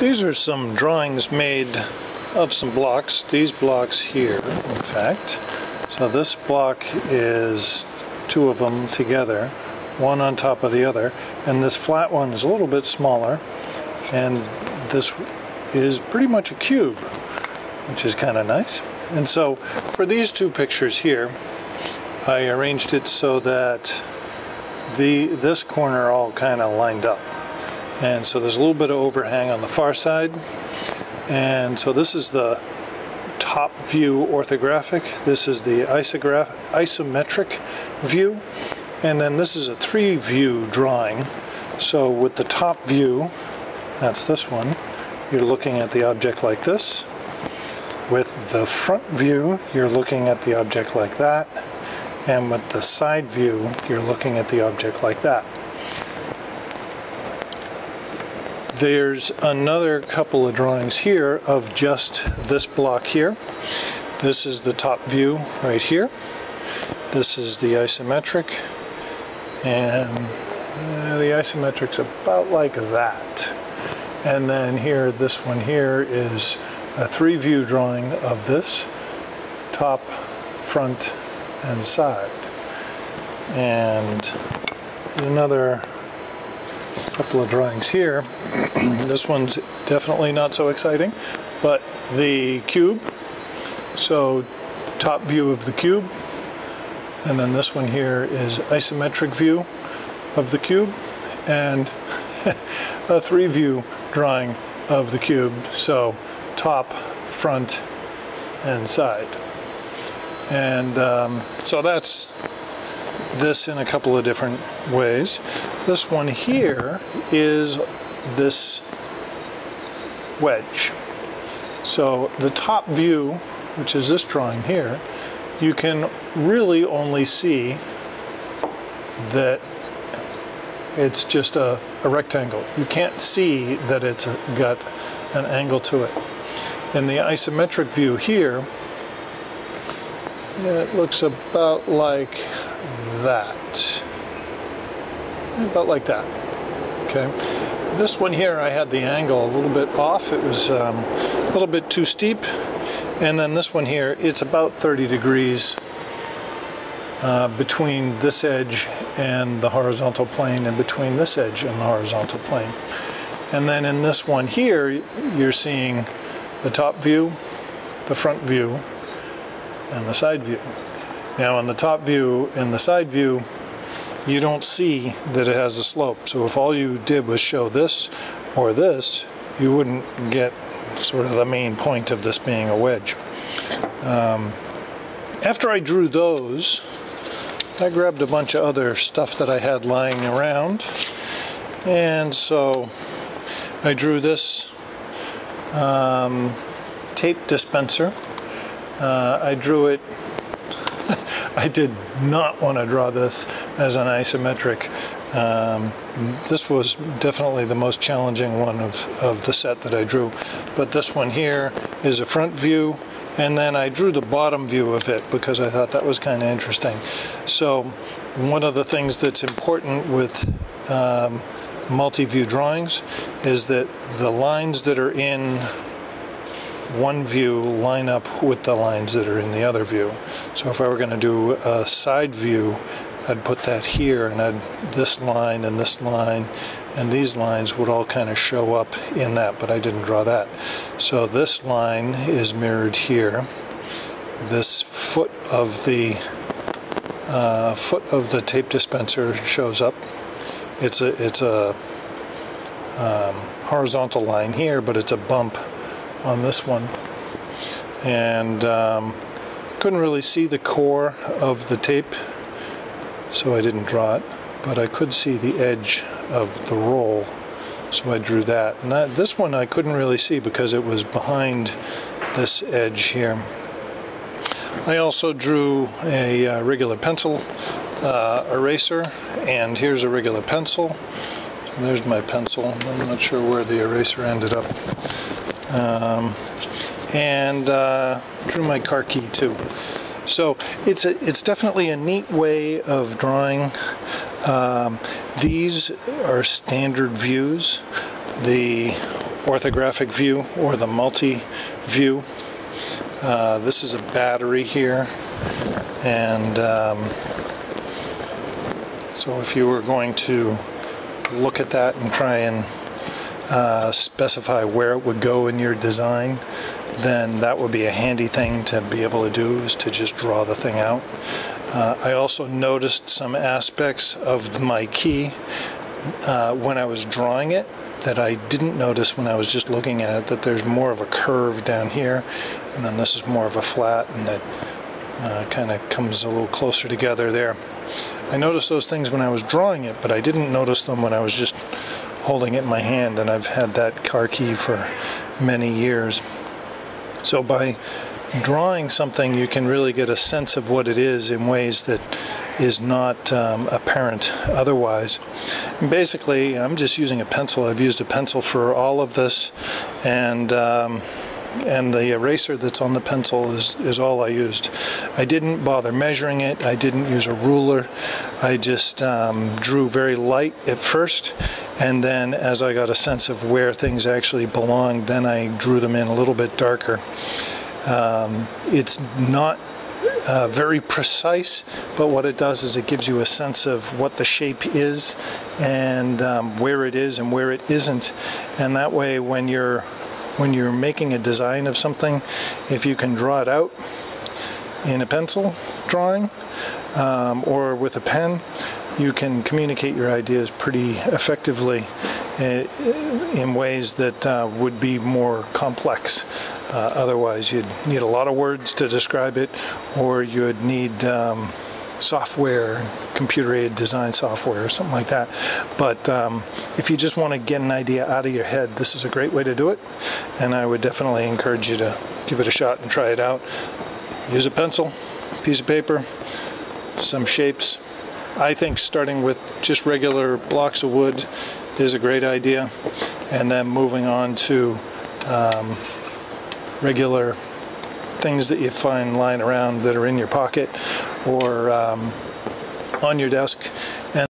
These are some drawings made of some blocks, these blocks here, in fact. So this block is two of them together, one on top of the other, and this flat one is a little bit smaller, and this is pretty much a cube, which is kind of nice. And so for these two pictures here, I arranged it so that this corner all kind of lined up. And so there's a little bit of overhang on the far side. And so this is the top view orthographic. This is the isometric view. And then this is a 3-view drawing. So with the top view, that's this one, you're looking at the object like this. With the front view, you're looking at the object like that. And with the side view, you're looking at the object like that. There's another couple of drawings here of just this block here. This is the top view right here. This is the isometric, and the isometric's about like that. And then here, this one here is a 3-view drawing of this, top, front, and side. And another couple of drawings here. This one's definitely not so exciting, but the cube. So top view of the cube, and then this one here is isometric view of the cube, and a 3-view drawing of the cube. So top, front, and side. And so that's this in a couple of different ways. This one here is this wedge. So the top view, which is this drawing here, you can really only see that it's just a rectangle. You can't see that it's got an angle to it. In the isometric view here, it looks about like that. About like that. Okay. This one here, I had the angle a little bit off. It was a little bit too steep. And then this one here, it's about 30 degrees between this edge and the horizontal plane, and between this edge and the horizontal plane. And then in this one here, you're seeing the top view, the front view, and the side view. Now in the top view and the side view, you don't see that it has a slope. So if all you did was show this or this, you wouldn't get sort of the main point of this being a wedge. After I drew those, I grabbed a bunch of other stuff that I had lying around. And so I drew this tape dispenser. I drew it. I did not want to draw this as an isometric. This was definitely the most challenging one of the set that I drew. But this one here is a front view, and then I drew the bottom view of it because I thought that was kind of interesting. So one of the things that's important with multi-view drawings is that the lines that are in one view line up with the lines that are in the other view. So if I were going to do a side view, I'd put that here, and this line and this line and these lines would all kind of show up in that, but I didn't draw that. So this line is mirrored here. This foot of the tape dispenser shows up. It's a horizontal line here, but it's a bump on this one. And couldn't really see the core of the tape, so I didn't draw it, but I could see the edge of the roll, so I drew that. And this one I couldn't really see because it was behind this edge here. I also drew a regular pencil eraser, and here's a regular pencil. So there's my pencil. I'm not sure where the eraser ended up. And drew my car key too. So it's definitely a neat way of drawing. These are standard views. The orthographic view or the multi-view. This is a battery here, and so if you were going to look at that and try and specify where it would go in your design, then that would be a handy thing to be able to do, is to just draw the thing out. I also noticed some aspects of my key when I was drawing it that I didn't notice when I was just looking at it, that there's more of a curve down here, and then this is more of a flat, and that kind of comes a little closer together there. I noticed those things when I was drawing it, but I didn't notice them when I was just holding it in my hand, and I've had that car key for many years. So by drawing something, you can really get a sense of what it is in ways that is not apparent otherwise. And basically, I'm just using a pencil. I've used a pencil for all of this, and the eraser that's on the pencil is all I used. I didn't bother measuring it. I didn't use a ruler. I just drew very light at first, and then as I got a sense of where things actually belonged, then I drew them in a little bit darker. It's not very precise, but what it does is it gives you a sense of what the shape is, and where it is and where it isn't, and that way when you're making a design of something, if you can draw it out in a pencil drawing or with a pen, you can communicate your ideas pretty effectively in ways that would be more complex. Otherwise, you'd need a lot of words to describe it, or you'd need software, computer-aided design software or something like that. But if you just want to get an idea out of your head, this is a great way to do it, and I would definitely encourage you to give it a shot and try it out. Use a pencil, piece of paper, some shapes. I think starting with just regular blocks of wood is a great idea, and then moving on to regular things that you find lying around that are in your pocket or on your desk. And